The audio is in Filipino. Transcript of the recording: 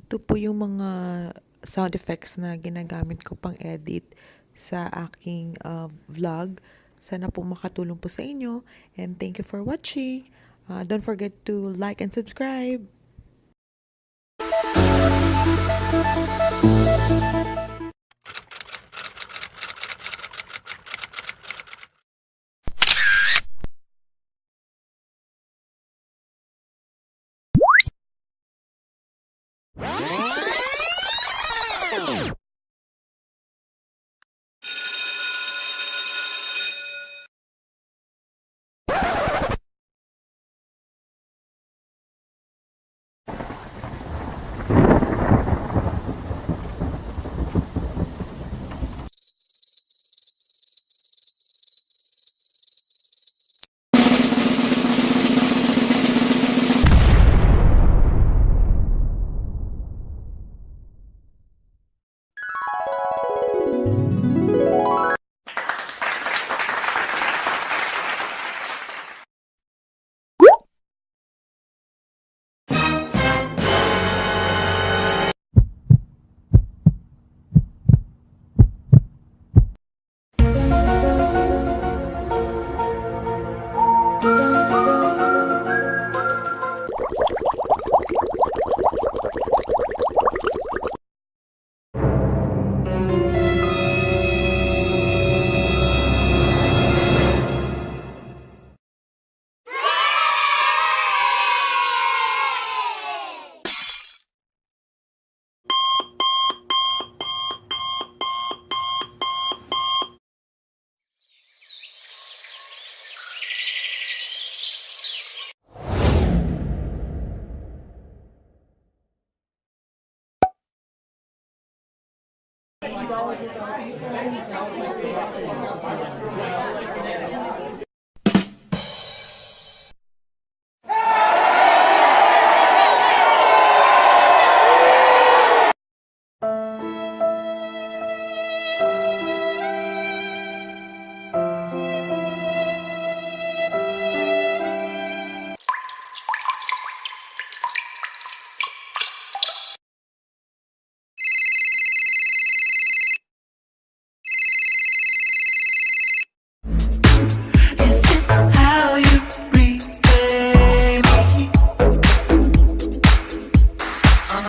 Ito po yung mga sound effects na ginagamit ko pang edit sa aking vlog. Sana po makatulong po sa inyo, and thank you for watching. Don't forget to like and subscribe.